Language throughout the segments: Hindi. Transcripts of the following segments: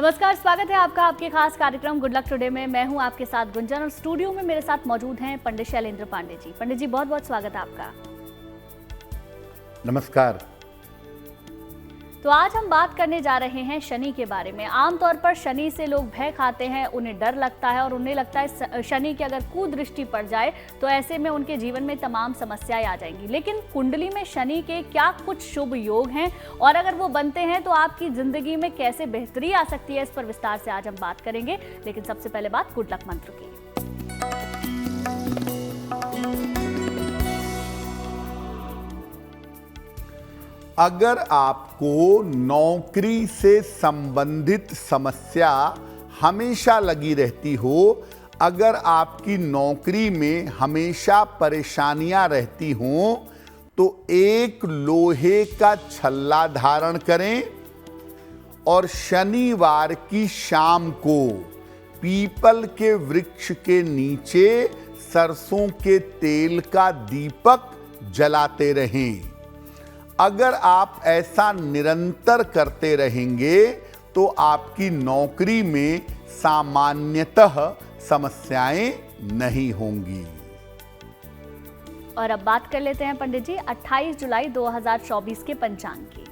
नमस्कार, स्वागत है आपका आपके खास कार्यक्रम गुड लक टुडे में। मैं हूं आपके साथ गुंजन और स्टूडियो में मेरे साथ मौजूद हैं पंडित शैलेंद्र पांडे जी। पंडित जी, बहुत बहुत स्वागत है आपका। नमस्कार। तो आज हम बात करने जा रहे हैं शनि के बारे में। आमतौर पर शनि से लोग भय खाते हैं, उन्हें डर लगता है और उन्हें लगता है शनि की अगर कुदृष्टि पड़ जाए तो ऐसे में उनके जीवन में तमाम समस्याएं आ जाएंगी। लेकिन कुंडली में शनि के क्या कुछ शुभ योग हैं और अगर वो बनते हैं तो आपकी जिंदगी में कैसे बेहतरी आ सकती है, इस पर विस्तार से आज हम बात करेंगे। लेकिन सबसे पहले बात गुड लक मंत्र की। अगर आपको नौकरी से संबंधित समस्या हमेशा लगी रहती हो, अगर आपकी नौकरी में हमेशा परेशानियां रहती हों, तो एक लोहे का छल्ला धारण करें और शनिवार की शाम को पीपल के वृक्ष के नीचे सरसों के तेल का दीपक जलाते रहें। अगर आप ऐसा निरंतर करते रहेंगे तो आपकी नौकरी में सामान्यतः समस्याएं नहीं होंगी। और अब बात कर लेते हैं पंडित जी 28 जुलाई 2024 के पंचांग की।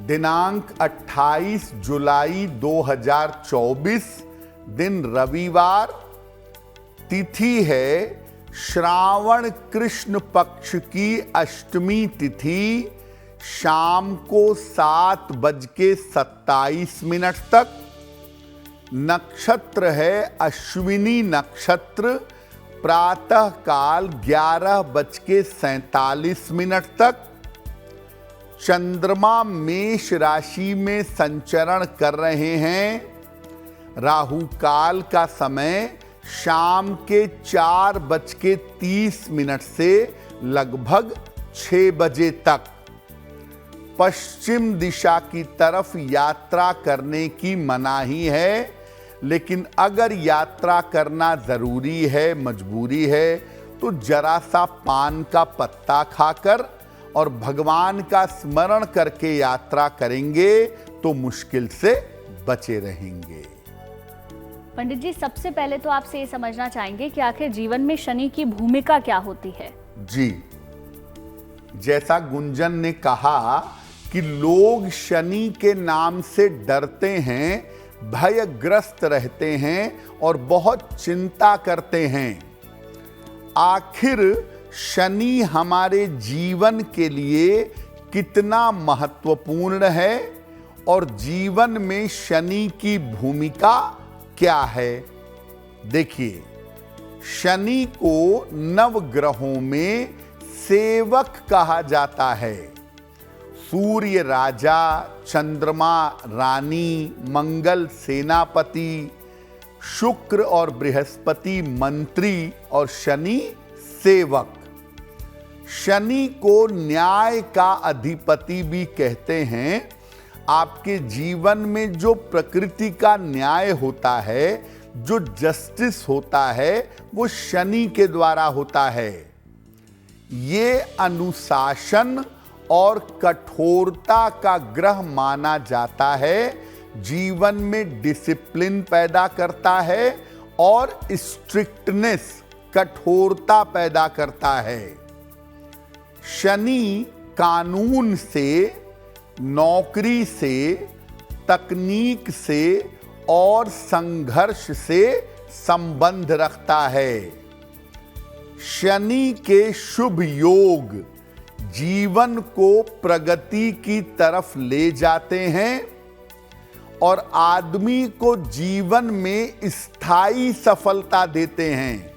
दिनांक 28 जुलाई 2024, दिन रविवार, तिथि है श्रावण कृष्ण पक्ष की अष्टमी तिथि, शाम को 7:27 तक। नक्षत्र है अश्विनी नक्षत्र, प्रातः काल 11:47 तक। चंद्रमा मेष राशि में संचरण कर रहे हैं। राहु काल का समय शाम के 4:30 से लगभग 6 बजे तक। पश्चिम दिशा की तरफ यात्रा करने की मनाही है, लेकिन अगर यात्रा करना जरूरी है, मजबूरी है, तो जरा सा पान का पत्ता खाकर और भगवान का स्मरण करके यात्रा करेंगे तो मुश्किल से बचे रहेंगे। पंडित जी, सबसे पहले तो आपसे ये समझना चाहेंगे कि आखिर जीवन में शनि की भूमिका क्या होती है। जी, जैसा गुंजन ने कहा कि लोग शनि के नाम से डरते हैं, भयग्रस्त रहते हैं और बहुत चिंता करते हैं। आखिर शनि हमारे जीवन के लिए कितना महत्वपूर्ण है और जीवन में शनि की भूमिका क्या है? देखिए, शनि को नवग्रहों में सेवक कहा जाता है। सूर्य राजा, चंद्रमा रानी, मंगल सेनापति, शुक्र और बृहस्पति मंत्री और शनि सेवक। शनि को न्याय का अधिपति भी कहते हैं। आपके जीवन में जो प्रकृति का न्याय होता है, जो जस्टिस होता है, वो शनि के द्वारा होता है। ये अनुशासन और कठोरता का ग्रह माना जाता है, जीवन में डिसिप्लिन पैदा करता है और स्ट्रिक्टनेस, कठोरता पैदा करता है। शनि कानून से, नौकरी से, तकनीक से और संघर्ष से संबंध रखता है। शनि के शुभ योग जीवन को प्रगति की तरफ ले जाते हैं और आदमी को जीवन में स्थायी सफलता देते हैं।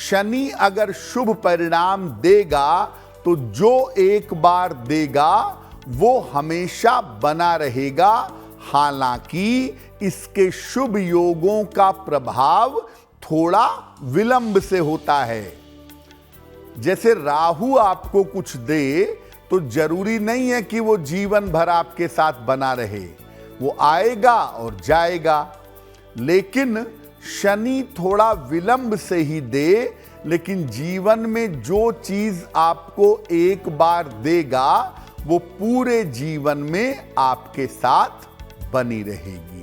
शनि अगर शुभ परिणाम देगा तो जो एक बार देगा वो हमेशा बना रहेगा। हालांकि इसके शुभ योगों का प्रभाव थोड़ा विलंब से होता है। जैसे राहु आपको कुछ दे तो जरूरी नहीं है कि वो जीवन भर आपके साथ बना रहे, वो आएगा और जाएगा। लेकिन शनि थोड़ा विलंब से ही दे, लेकिन जीवन में जो चीज आपको एक बार देगा वो पूरे जीवन में आपके साथ बनी रहेगी।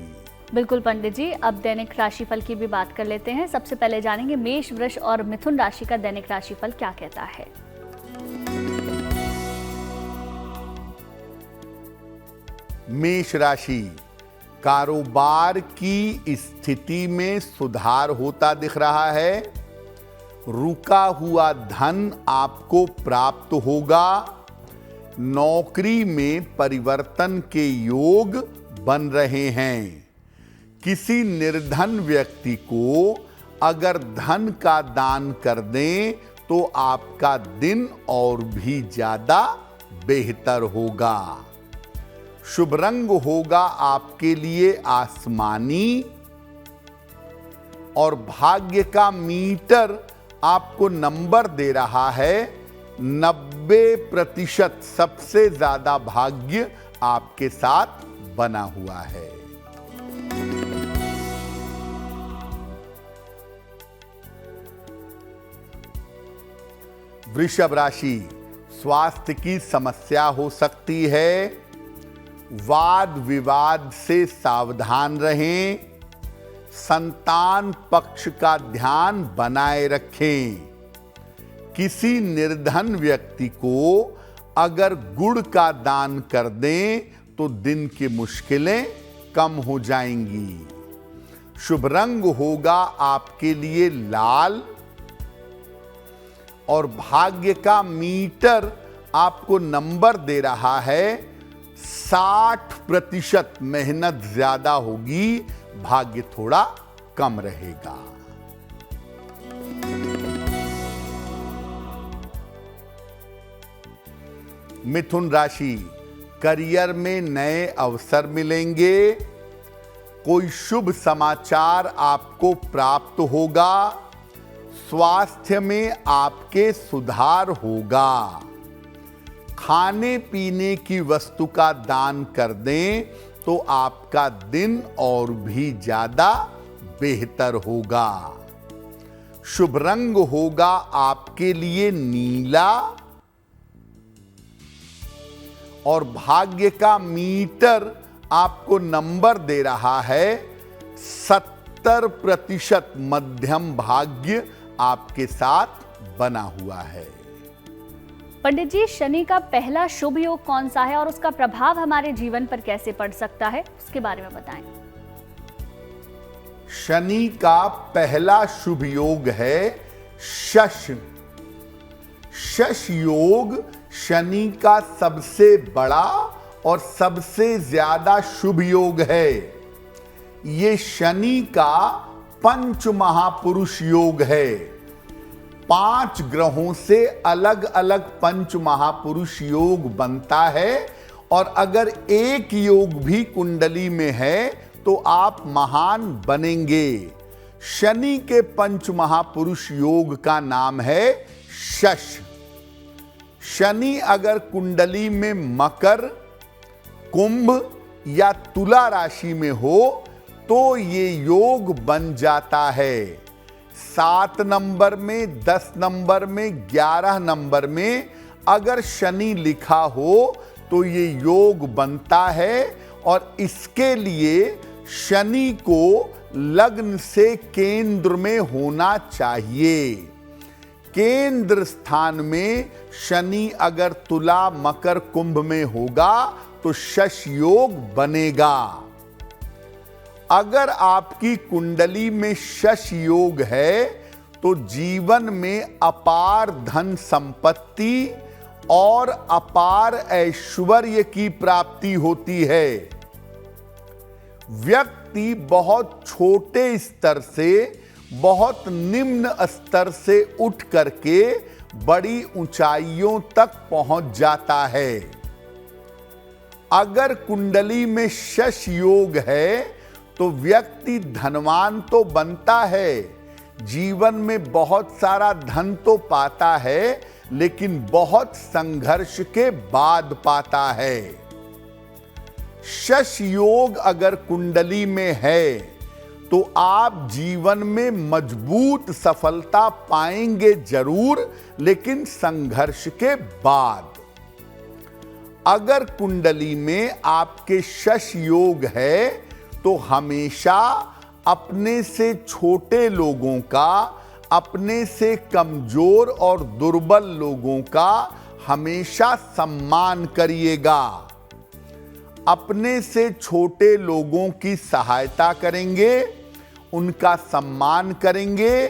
बिल्कुल पंडित जी, अब दैनिक राशिफल की भी बात कर लेते हैं। सबसे पहले जानेंगे मेष, वृष और मिथुन राशि का दैनिक राशिफल क्या कहता है। मेष राशि, कारोबार की स्थिति में सुधार होता दिख रहा है। रुका हुआ धन आपको प्राप्त होगा। नौकरी में परिवर्तन के योग बन रहे हैं। किसी निर्धन व्यक्ति को अगर धन का दान कर दें तो आपका दिन और भी ज्यादा बेहतर होगा। शुभ रंग होगा आपके लिए आसमानी और भाग्य का मीटर आपको नंबर दे रहा है 90%। सबसे ज्यादा भाग्य आपके साथ बना हुआ है। वृषभ राशि, स्वास्थ्य की समस्या हो सकती है। वाद विवाद से सावधान रहें। संतान पक्ष का ध्यान बनाए रखें। किसी निर्धन व्यक्ति को अगर गुड़ का दान कर दें तो दिन की मुश्किलें कम हो जाएंगी। शुभ रंग होगा आपके लिए लाल और भाग्य का मीटर आपको नंबर दे रहा है 60%। मेहनत ज्यादा होगी, भाग्य थोड़ा कम रहेगा। मिथुन राशि, करियर में नए अवसर मिलेंगे। कोई शुभ समाचार आपको प्राप्त होगा। स्वास्थ्य में आपके सुधार होगा। खाने पीने की वस्तु का दान कर दें तो आपका दिन और भी ज्यादा बेहतर होगा। शुभ रंग होगा आपके लिए नीला और भाग्य का मीटर आपको नंबर दे रहा है 70%। मध्यम भाग्य आपके साथ बना हुआ है। पंडित जी, शनि का पहला शुभ योग कौन सा है और उसका प्रभाव हमारे जीवन पर कैसे पड़ सकता है, उसके बारे में बताएं। शनि का पहला शुभ योग है शश। शश योग शनि का सबसे बड़ा और सबसे ज्यादा शुभ योग है। ये शनि का पंच महापुरुष योग है। 5 ग्रहों से अलग अलग पंच महापुरुष योग बनता है और अगर एक योग भी कुंडली में है तो आप महान बनेंगे। शनि के पंच महापुरुष योग का नाम है शश। शनि अगर कुंडली में मकर, कुंभ या तुला राशि में हो तो ये योग बन जाता है। 7 नंबर में, 10 नंबर में, 11 नंबर में अगर शनि लिखा हो तो ये योग बनता है और इसके लिए शनि को लग्न से केंद्र में होना चाहिए। केंद्र स्थान में शनि अगर तुला, मकर, कुंभ में होगा तो शश योग बनेगा। अगर आपकी कुंडली में शश योग है तो जीवन में अपार धन संपत्ति और अपार ऐश्वर्य की प्राप्ति होती है। व्यक्ति बहुत छोटे स्तर से, बहुत निम्न स्तर से उठ करके बड़ी ऊंचाइयों तक पहुंच जाता है। अगर कुंडली में शश योग है तो व्यक्ति धनवान तो बनता है, जीवन में बहुत सारा धन तो पाता है, लेकिन बहुत संघर्ष के बाद पाता है। शश योग अगर कुंडली में है तो आप जीवन में मजबूत सफलता पाएंगे जरूर, लेकिन संघर्ष के बाद। अगर कुंडली में आपके शश योग है तो हमेशा अपने से छोटे लोगों का, अपने से कमजोर और दुर्बल लोगों का हमेशा सम्मान करिएगा। अपने से छोटे लोगों की सहायता करेंगे, उनका सम्मान करेंगे।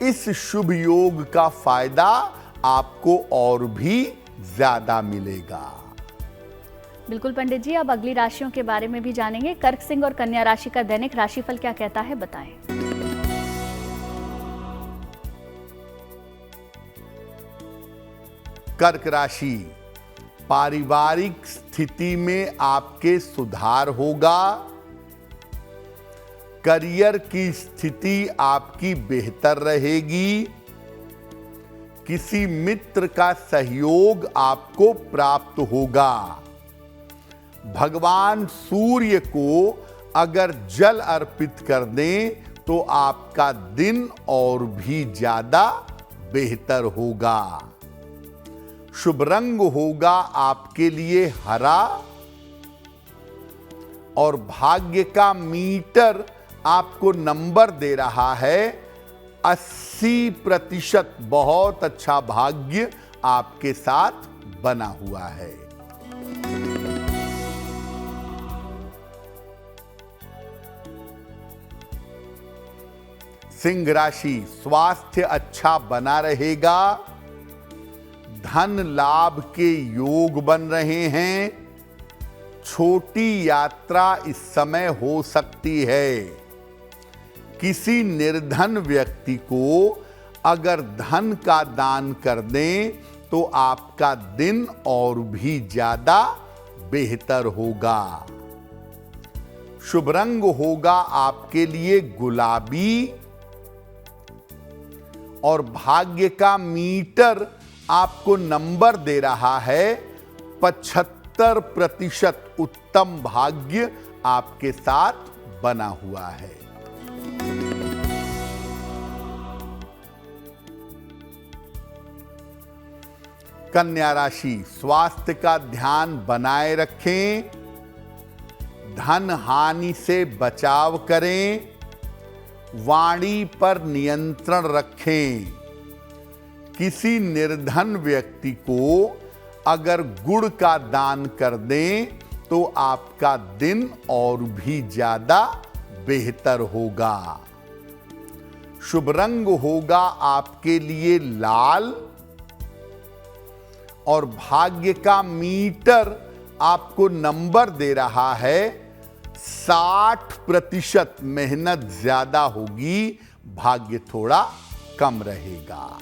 इस शुभ योग का फायदा आपको और भी ज्यादा मिलेगा। बिल्कुल पंडित जी, अब अगली राशियों के बारे में भी जानेंगे। कर्क सिंह और कन्या राशि का दैनिक राशिफल क्या कहता है, बताएं। कर्क राशि, पारिवारिक स्थिति में आपके सुधार होगा। करियर की स्थिति आपकी बेहतर रहेगी। किसी मित्र का सहयोग आपको प्राप्त होगा। भगवान सूर्य को अगर जल अर्पित कर दें तो आपका दिन और भी ज्यादा बेहतर होगा। शुभ रंग होगा आपके लिए हरा, और भाग्य का मीटर आपको नंबर दे रहा है 80%। बहुत अच्छा भाग्य आपके साथ बना हुआ है। सिंह राशि, स्वास्थ्य अच्छा बना रहेगा। धन लाभ के योग बन रहे हैं। छोटी यात्रा इस समय हो सकती है। किसी निर्धन व्यक्ति को अगर धन का दान कर दें तो आपका दिन और भी ज्यादा बेहतर होगा। शुभ रंग होगा आपके लिए गुलाबी, और भाग्य का मीटर आपको नंबर दे रहा है 75%। उत्तम भाग्य आपके साथ बना हुआ है। कन्या राशि, स्वास्थ्य का ध्यान बनाए रखें। धन हानि से बचाव करें। वाणी पर नियंत्रण रखें। किसी निर्धन व्यक्ति को अगर गुड़ का दान कर दें तो आपका दिन और भी ज्यादा बेहतर होगा। शुभ रंग होगा आपके लिए लाल, और भाग्य का मीटर आपको नंबर दे रहा है 60%। मेहनत ज्यादा होगी, भाग्य थोड़ा कम रहेगा।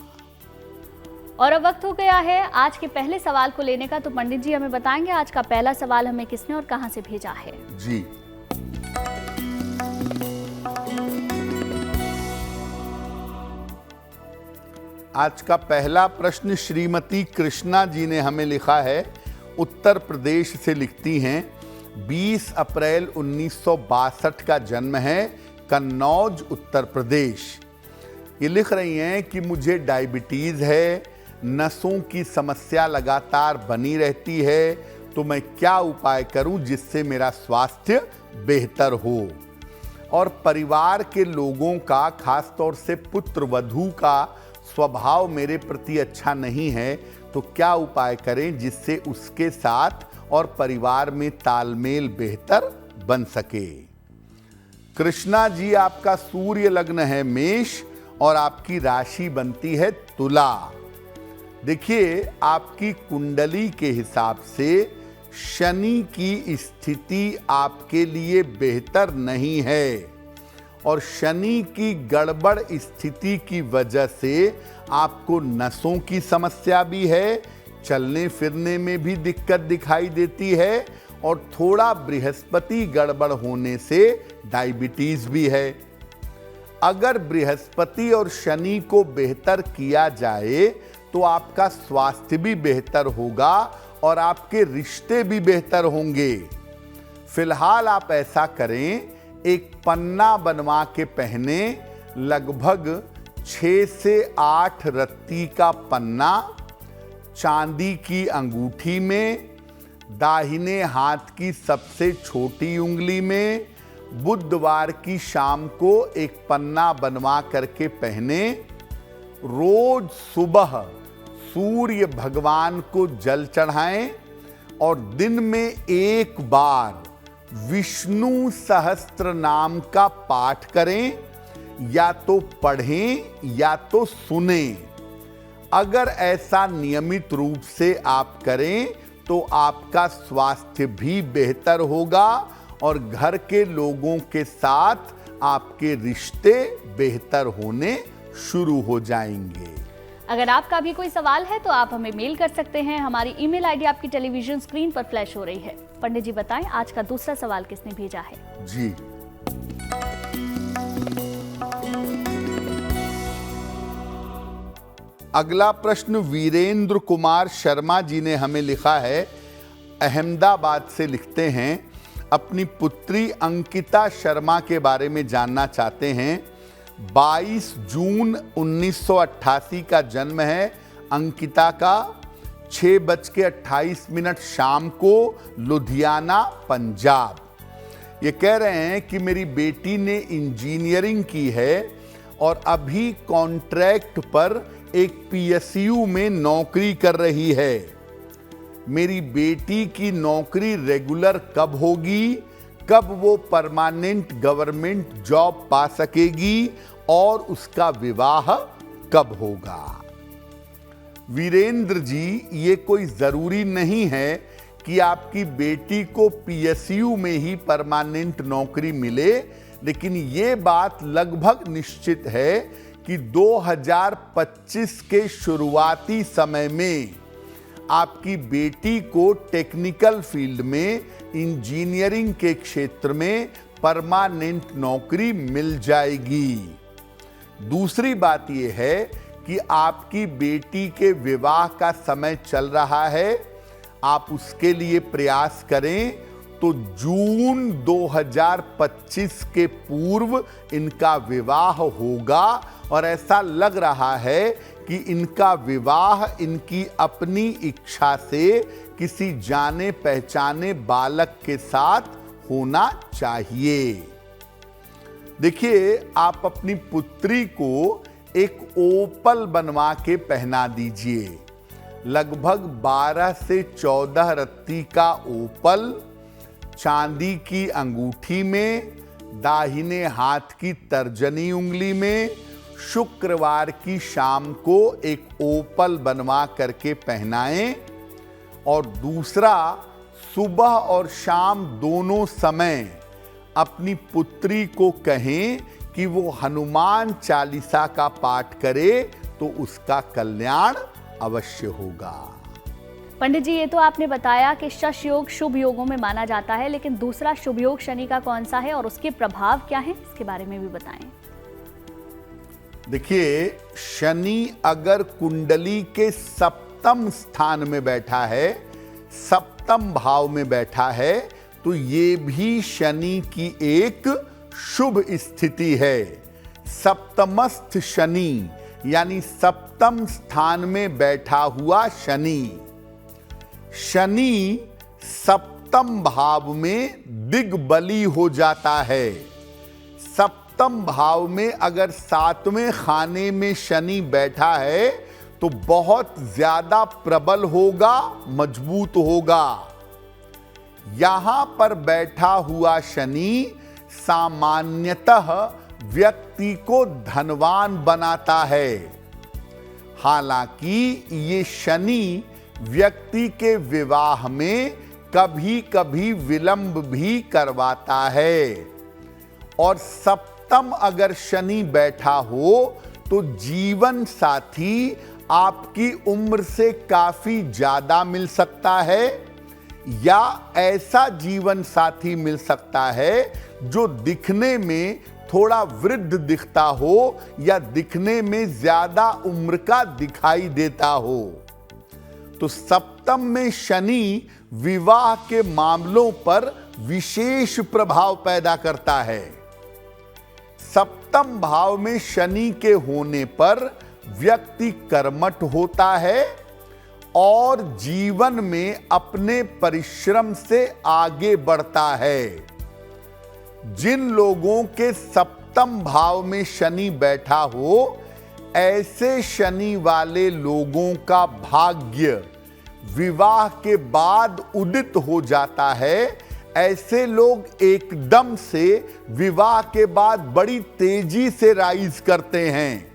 और अब वक्त हो गया है आज के पहले सवाल को लेने का। तो पंडित जी हमें बताएंगे आज का पहला सवाल हमें किसने और कहां से भेजा है। जी, आज का पहला प्रश्न श्रीमती कृष्णा जी ने हमें लिखा है। उत्तर प्रदेश से लिखती हैं। 20 अप्रैल 1962 का जन्म है, कन्नौज उत्तर प्रदेश। ये लिख रही हैं कि मुझे डायबिटीज है, नसों की समस्या लगातार बनी रहती है, तो मैं क्या उपाय करूं जिससे मेरा स्वास्थ्य बेहतर हो। और परिवार के लोगों का, खासतौर से पुत्र वधू का स्वभाव मेरे प्रति अच्छा नहीं है, तो क्या उपाय करें जिससे उसके साथ और परिवार में तालमेल बेहतर बन सके। कृष्णा जी, आपका सूर्य लग्न है मेष और आपकी राशि बनती है तुला। देखिए, आपकी कुंडली के हिसाब से शनि की स्थिति आपके लिए बेहतर नहीं है, और शनि की गड़बड़ स्थिति की वजह से आपको नसों की समस्या भी है, चलने फिरने में भी दिक्कत दिखाई देती है, और थोड़ा बृहस्पति गड़बड़ होने से डायबिटीज भी है। अगर बृहस्पति और शनि को बेहतर किया जाए तो आपका स्वास्थ्य भी बेहतर होगा और आपके रिश्ते भी बेहतर होंगे। फिलहाल आप ऐसा करें एक पन्ना बनवा के पहने, लगभग 6 से 8 रत्ती का पन्ना चांदी की अंगूठी में, दाहिने हाथ की सबसे छोटी उंगली में, बुधवार की शाम को एक पन्ना बनवा करके पहने। रोज सुबह सूर्य भगवान को जल चढ़ाएं और दिन में एक बार विष्णु सहस्त्र नाम का पाठ करें, या तो पढ़ें या तो सुने। अगर ऐसा नियमित रूप से आप करें तो आपका स्वास्थ्य भी बेहतर होगा और घर के लोगों के साथ आपके रिश्ते बेहतर होने शुरू हो जाएंगे। अगर आपका भी कोई सवाल है तो आप हमें मेल कर सकते हैं। हमारी ईमेल आईडी आपकी टेलीविजन स्क्रीन पर फ्लैश हो रही है। पंडित जी बताएं, आज का दूसरा सवाल किसने भेजा है? जी, अगला प्रश्न वीरेंद्र कुमार शर्मा जी ने हमें लिखा है। अहमदाबाद से लिखते हैं, अपनी पुत्री अंकिता शर्मा के बारे में जानना चाहते हैं। 22 जून 1988 का जन्म है अंकिता का। 6:28 शाम को, लुधियाना, पंजाब। ये कह रहे हैं कि मेरी बेटी ने इंजीनियरिंग की है और अभी कॉन्ट्रैक्ट पर एक पीएसयू में नौकरी कर रही है। मेरी बेटी की नौकरी रेगुलर कब होगी, कब वो परमानेंट गवर्नमेंट जॉब पा सकेगी और उसका विवाह कब होगा? वीरेंद्र जी, ये कोई जरूरी नहीं है कि आपकी बेटी को पीएसयू में ही परमानेंट नौकरी मिले, लेकिन ये बात लगभग निश्चित है कि 2025 के शुरुआती समय में आपकी बेटी को टेक्निकल फील्ड में, इंजीनियरिंग के क्षेत्र में परमानेंट नौकरी मिल जाएगी। दूसरी बात यह है कि आपकी बेटी के विवाह का समय चल रहा है। आप उसके लिए प्रयास करें तो जून 2025 के पूर्व इनका विवाह होगा और ऐसा लग रहा है कि इनका विवाह इनकी अपनी इच्छा से किसी जाने पहचाने बालक के साथ होना चाहिए। देखिए, आप अपनी पुत्री को एक ओपल बनवा के पहना दीजिए। लगभग 12 से 14 रत्ती का ओपल चांदी की अंगूठी में, दाहिने हाथ की तर्जनी उंगली में, शुक्रवार की शाम को एक ओपल बनवा करके पहनाएं। और दूसरा, सुबह और शाम दोनों समय अपनी पुत्री को कहें कि वो हनुमान चालीसा का पाठ करे तो उसका कल्याण अवश्य होगा। पंडित जी, ये तो आपने बताया कि शश योग शुभ योगों में माना जाता है, लेकिन दूसरा शुभ योग शनि का कौन सा है और उसके प्रभाव क्या हैं, इसके बारे में भी बताएं। देखिए, शनि अगर कुंडली के सप्तम स्थान में बैठा है, सप्तम भाव में बैठा है, तो ये भी शनि की एक शुभ स्थिति है। सप्तमस्थ शनि यानी सप्तम स्थान में बैठा हुआ शनि। शनि सप्तम भाव में दिग्बली हो जाता है। सप्तम भाव में अगर 7वें खाने में शनि बैठा है तो बहुत ज्यादा प्रबल होगा, मजबूत होगा। यहां पर बैठा हुआ शनि सामान्यतः व्यक्ति को धनवान बनाता है। हालांकि ये शनि व्यक्ति के विवाह में कभी कभी विलंब भी करवाता है। और सप्तम अगर शनि बैठा हो तो जीवन साथी आपकी उम्र से काफी ज्यादा मिल सकता है, या ऐसा जीवन साथी मिल सकता है जो दिखने में थोड़ा वृद्ध दिखता हो या दिखने में ज्यादा उम्र का दिखाई देता हो। तो सप्तम में शनि विवाह के मामलों पर विशेष प्रभाव पैदा करता है। सप्तम भाव में शनि के होने पर व्यक्ति कर्मठ होता है और जीवन में अपने परिश्रम से आगे बढ़ता है। जिन लोगों के सप्तम भाव में शनि बैठा हो, ऐसे शनि वाले लोगों का भाग्य विवाह के बाद उदित हो जाता है। ऐसे लोग एकदम से विवाह के बाद बड़ी तेजी से राइज करते हैं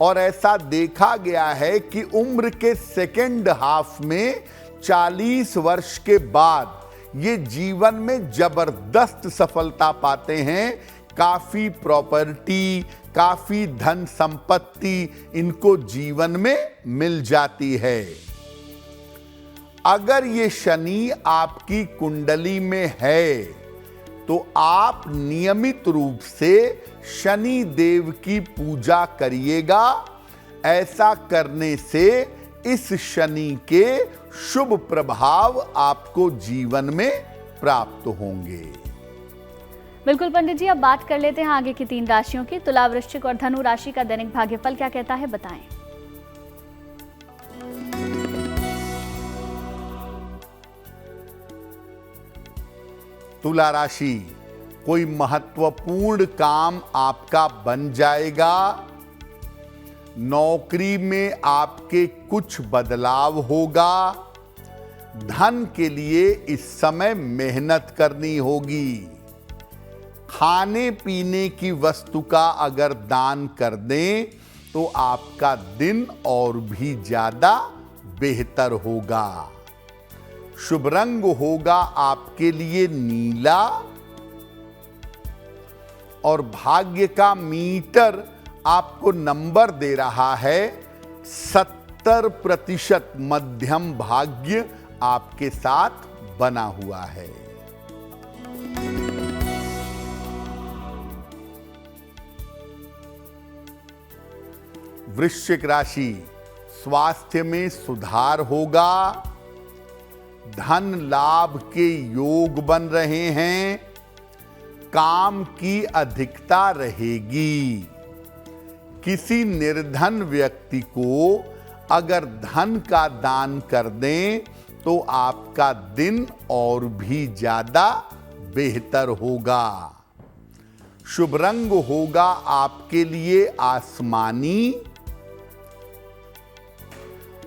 और ऐसा देखा गया है कि उम्र के सेकेंड हाफ में 40 वर्ष के बाद ये जीवन में जबरदस्त सफलता पाते हैं। काफी प्रॉपर्टी, काफी धन संपत्ति इनको जीवन में मिल जाती है। अगर ये शनि आपकी कुंडली में है तो आप नियमित रूप से शनि देव की पूजा करिएगा। ऐसा करने से इस शनि के शुभ प्रभाव आपको जीवन में प्राप्त होंगे। बिल्कुल पंडित जी, अब बात कर लेते हैं आगे की 3 राशियों की। तुला, वृश्चिक और धनु राशि का दैनिक भाग्यफल क्या कहता है, बताएं। तुला राशि, कोई महत्वपूर्ण काम आपका बन जाएगा। नौकरी में आपके कुछ बदलाव होगा। धन के लिए इस समय मेहनत करनी होगी। खाने पीने की वस्तु का अगर दान कर दें तो आपका दिन और भी ज्यादा बेहतर होगा। शुभ रंग होगा आपके लिए नीला और भाग्य का मीटर आपको नंबर दे रहा है 70% मध्यम भाग्य आपके साथ बना हुआ है। वृश्चिक राशि, स्वास्थ्य में सुधार होगा। धन लाभ के योग बन रहे हैं। काम की अधिकता रहेगी। किसी निर्धन व्यक्ति को अगर धन का दान कर दें तो आपका दिन और भी ज्यादा बेहतर होगा। शुभ रंग होगा आपके लिए आसमानी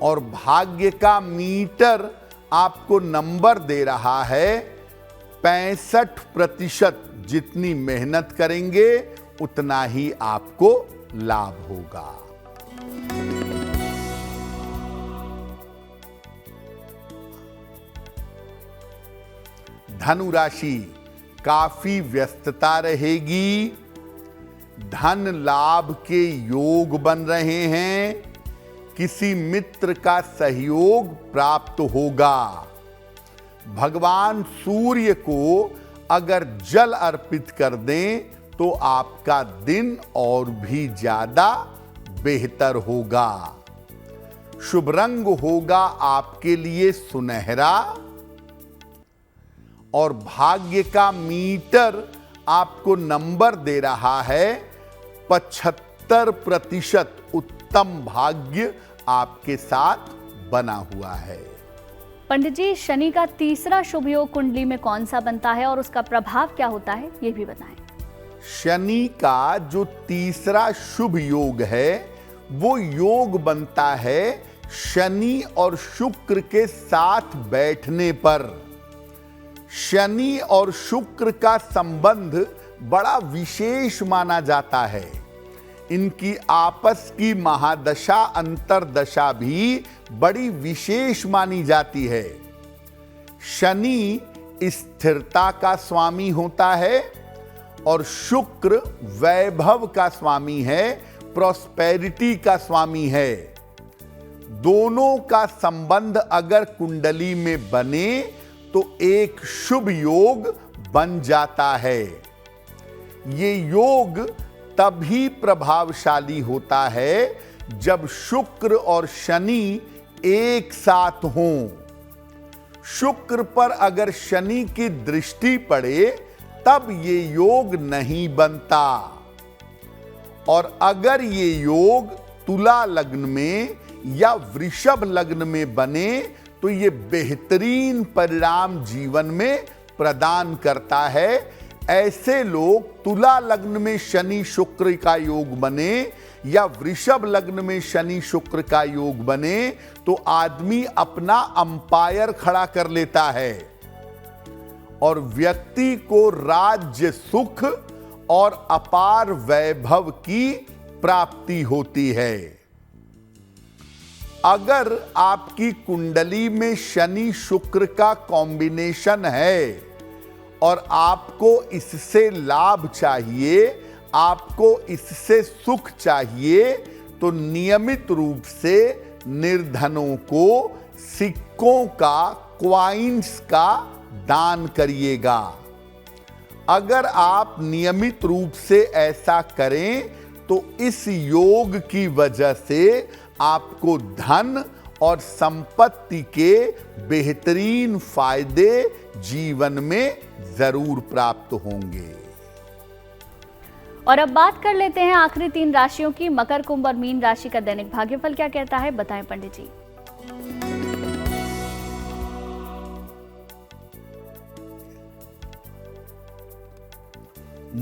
और भाग्य का मीटर आपको नंबर दे रहा है 65%। जितनी मेहनत करेंगे उतना ही आपको लाभ होगा। धनु राशि, काफी व्यस्तता रहेगी। धन लाभ के योग बन रहे हैं। किसी मित्र का सहयोग प्राप्त होगा। भगवान सूर्य को अगर जल अर्पित कर दें तो आपका दिन और भी ज्यादा बेहतर होगा। शुभ रंग होगा आपके लिए सुनहरा और भाग्य का मीटर आपको नंबर दे रहा है 75%। उत्तम भाग्य आपके साथ बना हुआ है। पंडित जी, शनि का तीसरा शुभ योग कुंडली में कौन सा बनता है और उसका प्रभाव क्या होता है, ये भी बताएं। शनि का जो तीसरा शुभ योग है वो योग बनता है शनि और शुक्र के साथ बैठने पर। शनि और शुक्र का संबंध बड़ा विशेष माना जाता है। इनकी आपस की महादशा अंतरदशा भी बड़ी विशेष मानी जाती है। शनि स्थिरता का स्वामी होता है और शुक्र वैभव का स्वामी है, प्रॉस्पेरिटी का स्वामी है। दोनों का संबंध अगर कुंडली में बने तो एक शुभ योग बन जाता है। ये योग तभी प्रभावशाली होता है जब शुक्र और शनि एक साथ हों। शुक्र पर अगर शनि की दृष्टि पड़े तब ये योग नहीं बनता। और अगर ये योग तुला लग्न में या वृषभ लग्न में बने तो ये बेहतरीन परिणाम जीवन में प्रदान करता है। ऐसे लोग तुला लग्न में शनि शुक्र का योग बने या वृषभ लग्न में शनि शुक्र का योग बने तो आदमी अपना अंपायर खड़ा कर लेता है और व्यक्ति को राज्य सुख और अपार वैभव की प्राप्ति होती है। अगर आपकी कुंडली में शनि शुक्र का कॉम्बिनेशन है और आपको इससे लाभ चाहिए, आपको इससे सुख चाहिए, तो नियमित रूप से निर्धनों को सिक्कों का, क्वाइंस का दान करिएगा। अगर आप नियमित रूप से ऐसा करें तो इस योग की वजह से आपको धन और संपत्ति के बेहतरीन फायदे जीवन में जरूर प्राप्त होंगे। और अब बात कर लेते हैं आखिरी 3 राशियों की। मकर, कुंभ और मीन राशि का दैनिक भाग्यफल क्या कहता है, बताएं पंडित जी।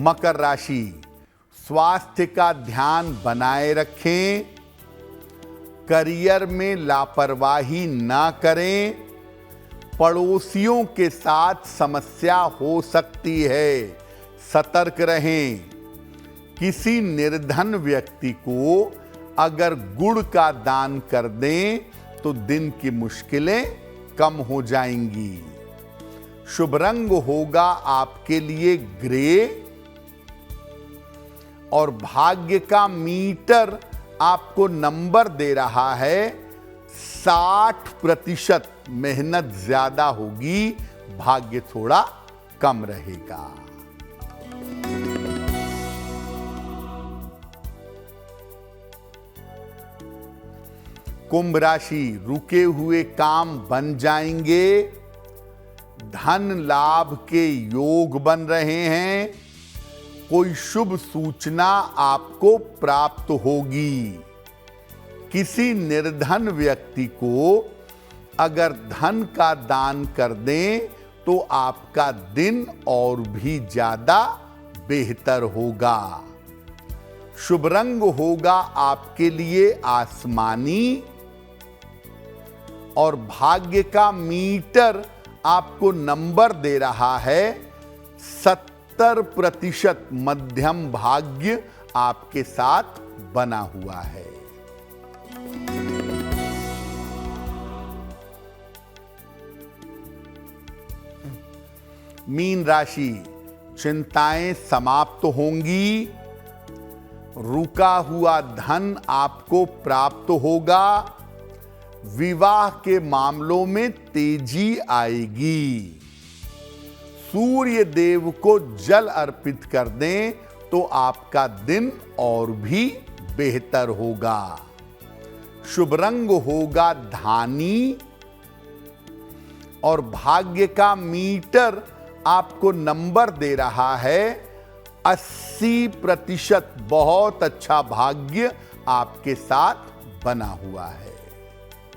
मकर राशि, स्वास्थ्य का ध्यान बनाए रखें, करियर में लापरवाही ना करें, पड़ोसियों के साथ समस्या हो सकती है, सतर्क रहें। किसी निर्धन व्यक्ति को अगर गुड़ का दान कर दें तो दिन की मुश्किलें कम हो जाएंगी। शुभ रंग होगा आपके लिए ग्रे और भाग्य का मीटर आपको नंबर दे रहा है 60%। मेहनत ज्यादा होगी, भाग्य थोड़ा कम रहेगा। कुंभ राशि, रुके हुए काम बन जाएंगे, धन लाभ के योग बन रहे हैं, कोई शुभ सूचना आपको प्राप्त होगी। किसी निर्धन व्यक्ति को अगर धन का दान कर दें तो आपका दिन और भी ज्यादा बेहतर होगा। शुभ रंग होगा आपके लिए आसमानी और भाग्य का मीटर आपको नंबर दे रहा है 70%। मध्यम भाग्य आपके साथ बना हुआ है। मीन राशि, चिंताएं समाप्त होंगी, रुका हुआ धन आपको प्राप्त होगा, विवाह के मामलों में तेजी आएगी। सूर्य देव को जल अर्पित कर दें तो आपका दिन और भी बेहतर होगा। शुभ रंग होगा धानी और भाग्य का मीटर आपको नंबर दे रहा है 80%। बहुत अच्छा भाग्य आपके साथ बना हुआ है।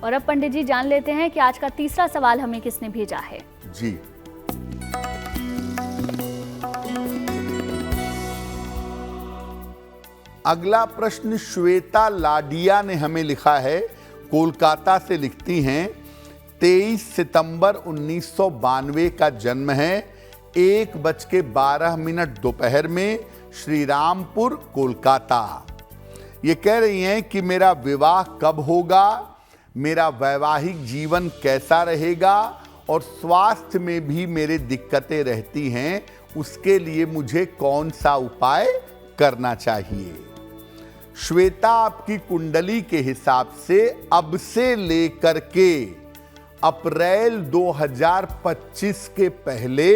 और अब पंडित जी जान लेते हैं कि आज का तीसरा सवाल हमें किसने भेजा है। जी, अगला प्रश्न श्वेता लाडिया ने हमें लिखा है, कोलकाता से लिखती हैं। 23 सितंबर 1992 का जन्म है, 1:12 दोपहर में, श्री रामपुर, कोलकाता। ये कह रही हैं कि मेरा विवाह कब होगा, मेरा वैवाहिक जीवन कैसा रहेगा और स्वास्थ्य में भी मेरे दिक्कतें रहती हैं, उसके लिए मुझे कौन सा उपाय करना चाहिए। श्वेता, आपकी कुंडली के हिसाब से अब से लेकर के अप्रैल 2025 के पहले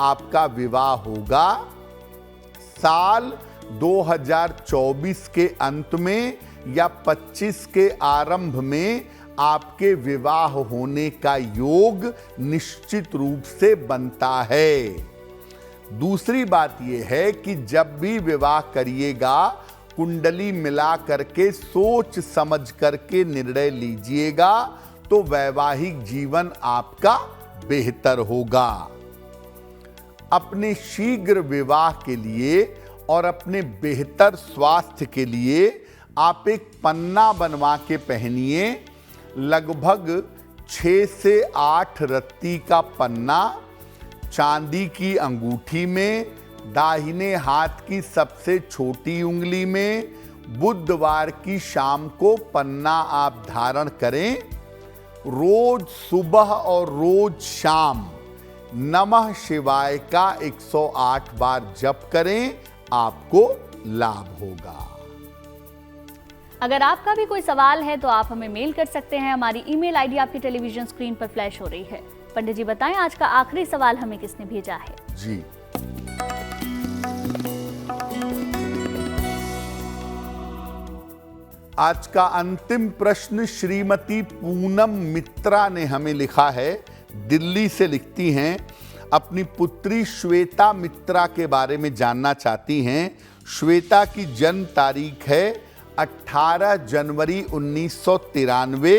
आपका विवाह होगा। साल 2024 के अंत में या 25 के आरंभ में आपके विवाह होने का योग निश्चित रूप से बनता है। दूसरी बात यह है कि जब भी विवाह करिएगा, कुंडली मिला करके सोच समझ करके निर्णय लीजिएगा, तो वैवाहिक जीवन आपका बेहतर होगा। अपने शीघ्र विवाह के लिए और अपने बेहतर स्वास्थ्य के लिए आप एक पन्ना बनवा के पहनिए। लगभग 6 से 8 रत्ती का पन्ना चांदी की अंगूठी में, दाहिने हाथ की सबसे छोटी उंगली में, बुधवार की शाम को पन्ना आप धारण करें। रोज सुबह और रोज शाम नमः शिवाय का 108 बार जप करें, आपको लाभ होगा। अगर आपका भी कोई सवाल है तो आप हमें मेल कर सकते हैं। हमारी ईमेल आईडी आपकी टेलीविजन स्क्रीन पर फ्लैश हो रही है। पंडित जी बताएं, आज का आखिरी सवाल हमें किसने भेजा है? जी, आज का अंतिम प्रश्न श्रीमती पूनम मित्रा ने हमें लिखा है। दिल्ली से लिखती हैं, अपनी पुत्री श्वेता मित्रा के बारे में जानना चाहती हैं। श्वेता की जन्म तारीख है 18 जनवरी 1993,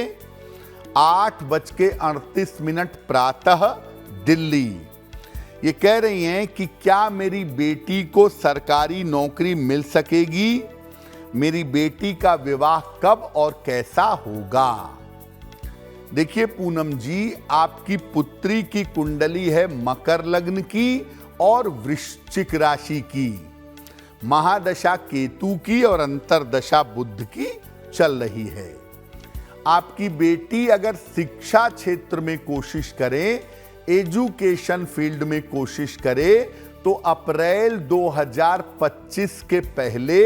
8:38 प्रातः, दिल्ली। ये कह रही हैं कि क्या मेरी बेटी को सरकारी नौकरी मिल सकेगी? मेरी बेटी का विवाह कब और कैसा होगा? देखिए पूनम जी, आपकी पुत्री की कुंडली है मकर लग्न की और वृश्चिक राशि की। महादशा केतु की और अंतरदशा बुध की चल रही है। आपकी बेटी अगर शिक्षा क्षेत्र में कोशिश करे, एजुकेशन फील्ड में कोशिश करे, तो अप्रैल 2025 के पहले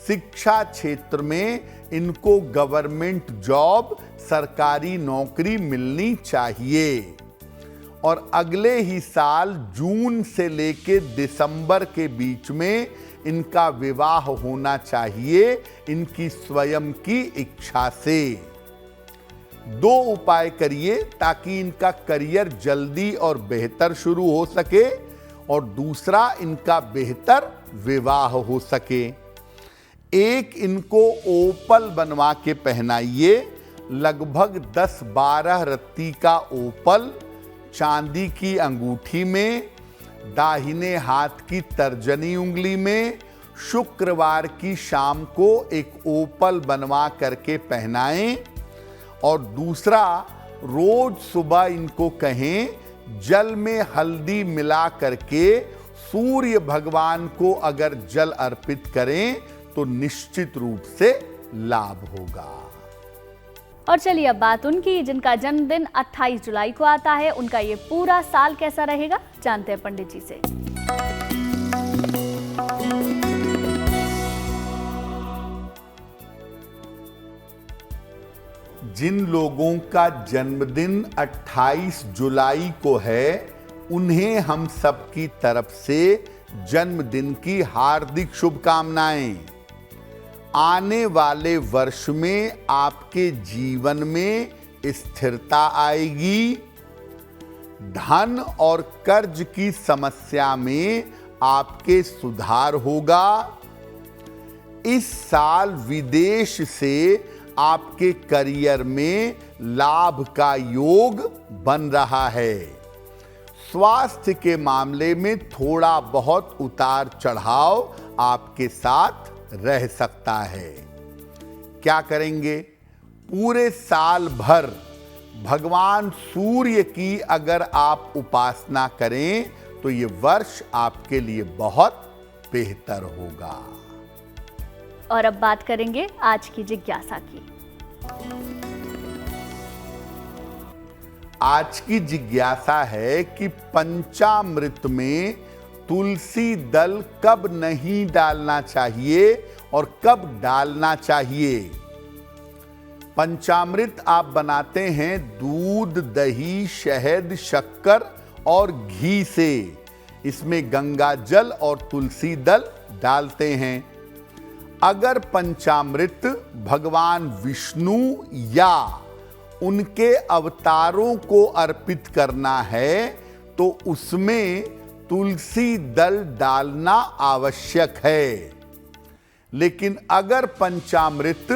शिक्षा क्षेत्र में इनको गवर्नमेंट जॉब, सरकारी नौकरी मिलनी चाहिए। और अगले ही साल जून से लेके दिसंबर के बीच में इनका विवाह होना चाहिए, इनकी स्वयं की इच्छा से। 2 उपाय करिए ताकि इनका करियर जल्दी और बेहतर शुरू हो सके, और दूसरा इनका बेहतर विवाह हो सके। एक, इनको ओपल बनवा के पहनाइए। लगभग 10-12 रत्ती का ओपल चांदी की अंगूठी में, दाहिने हाथ की तर्जनी उंगली में, शुक्रवार की शाम को एक ओपल बनवा करके पहनाएं। और दूसरा, रोज सुबह इनको कहें जल में हल्दी मिला करके सूर्य भगवान को अगर जल अर्पित करें तो निश्चित रूप से लाभ होगा। और चलिए अब बात उनकी जिनका जन्मदिन 28 जुलाई को आता है। उनका ये पूरा साल कैसा रहेगा, जानते हैं पंडित जी से। जिन लोगों का जन्मदिन 28 जुलाई को है, उन्हें हम सबकी तरफ से जन्मदिन की हार्दिक शुभकामनाएं। आने वाले वर्ष में आपके जीवन में स्थिरता आएगी। धन और कर्ज की समस्या में आपके सुधार होगा। इस साल विदेश से आपके करियर में लाभ का योग बन रहा है। स्वास्थ्य के मामले में थोड़ा बहुत उतार चढ़ाव आपके साथ रह सकता है। क्या करेंगे? पूरे साल भर भगवान सूर्य की अगर आप उपासना करें तो ये वर्ष आपके लिए बहुत बेहतर होगा। और अब बात करेंगे आज की जिज्ञासा की। आज की जिज्ञासा है कि पंचामृत में तुलसी दल कब नहीं डालना चाहिए और कब डालना चाहिए। पंचामृत आप बनाते हैं दूध, दही, शहद, शक्कर और घी से। इसमें गंगा जल और तुलसी दल डालते हैं। अगर पंचामृत भगवान विष्णु या उनके अवतारों को अर्पित करना है तो उसमें तुलसी दल डालना आवश्यक है। लेकिन अगर पंचामृत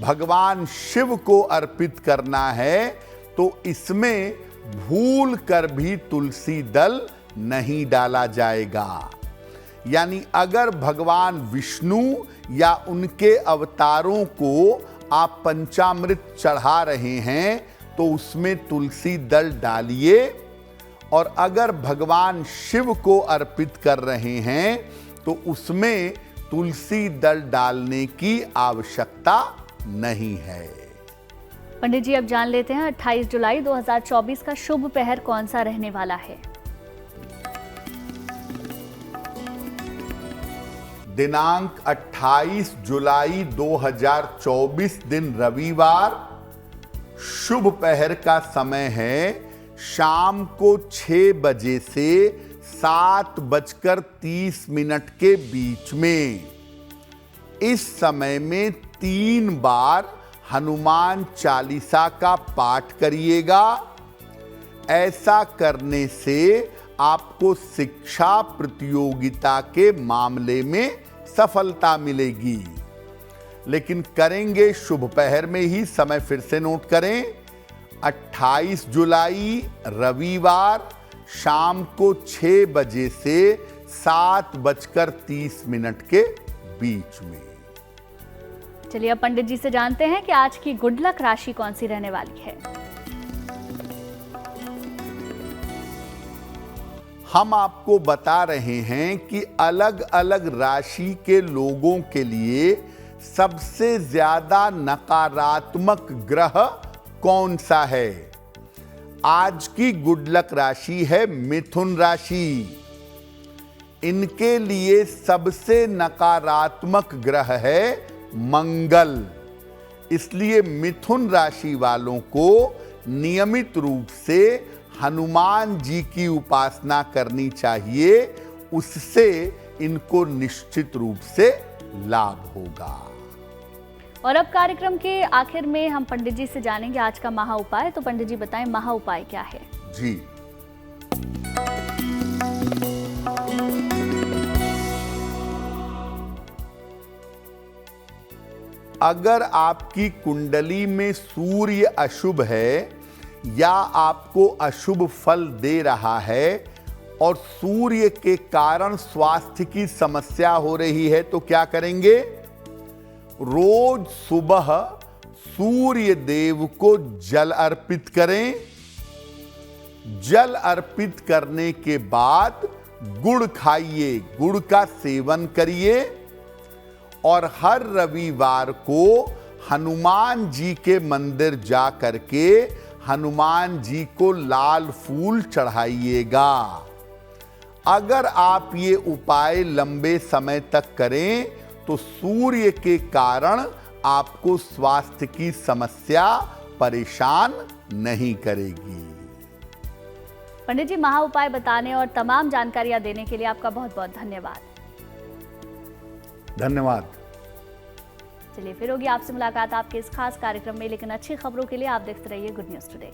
भगवान शिव को अर्पित करना है तो इसमें भूल कर भी तुलसी दल नहीं डाला जाएगा। यानी अगर भगवान विष्णु या उनके अवतारों को आप पंचामृत चढ़ा रहे हैं तो उसमें तुलसी दल डालिए, और अगर भगवान शिव को अर्पित कर रहे हैं तो उसमें तुलसी दल डालने की आवश्यकता नहीं है। पंडित जी, अब जान लेते हैं 28 जुलाई 2024 का शुभ पहर कौन सा रहने वाला है। दिनांक 28 जुलाई 2024 दिन रविवार, शुभ पहर का समय है शाम को 6 बजे से 7:30 के बीच में। इस समय में 3 बार हनुमान चालीसा का पाठ करिएगा। ऐसा करने से आपको शिक्षा प्रतियोगिता के मामले में सफलता मिलेगी। लेकिन करेंगे शुभ पहर में ही। समय फिर से नोट करें, 28 जुलाई रविवार शाम को 6 बजे से 7:30 के बीच में। चलिए अब पंडित जी से जानते हैं कि आज की गुड लक राशि कौन सी रहने वाली है। हम आपको बता रहे हैं कि अलग अलग राशि के लोगों के लिए सबसे ज्यादा नकारात्मक ग्रह कौन सा है। आज की गुड लक राशि है मिथुन राशि। इनके लिए सबसे नकारात्मक ग्रह है मंगल। इसलिए मिथुन राशि वालों को नियमित रूप से हनुमान जी की उपासना करनी चाहिए, उससे इनको निश्चित रूप से लाभ होगा। और अब कार्यक्रम के आखिर में हम पंडित जी से जानेंगे आज का महा उपाय। तो पंडित जी बताएं, महा उपाय क्या है। जी, अगर आपकी कुंडली में सूर्य अशुभ है या आपको अशुभ फल दे रहा है और सूर्य के कारण स्वास्थ्य की समस्या हो रही है तो क्या करेंगे? रोज सुबह सूर्य देव को जल अर्पित करें। जल अर्पित करने के बाद गुड़ खाइए, गुड़ का सेवन करिए, और हर रविवार को हनुमान जी के मंदिर जा करके हनुमान जी को लाल फूल चढ़ाइएगा। अगर आप ये उपाय लंबे समय तक करें तो सूर्य के कारण आपको स्वास्थ्य की समस्या परेशान नहीं करेगी। पंडित जी, महा उपाय बताने और तमाम जानकारियां देने के लिए आपका बहुत बहुत धन्यवाद। धन्यवाद। चलिए फिर होगी आपसे मुलाकात आपके इस खास कार्यक्रम में, लेकिन अच्छी खबरों के लिए आप देखते रहिए गुड न्यूज टुडे।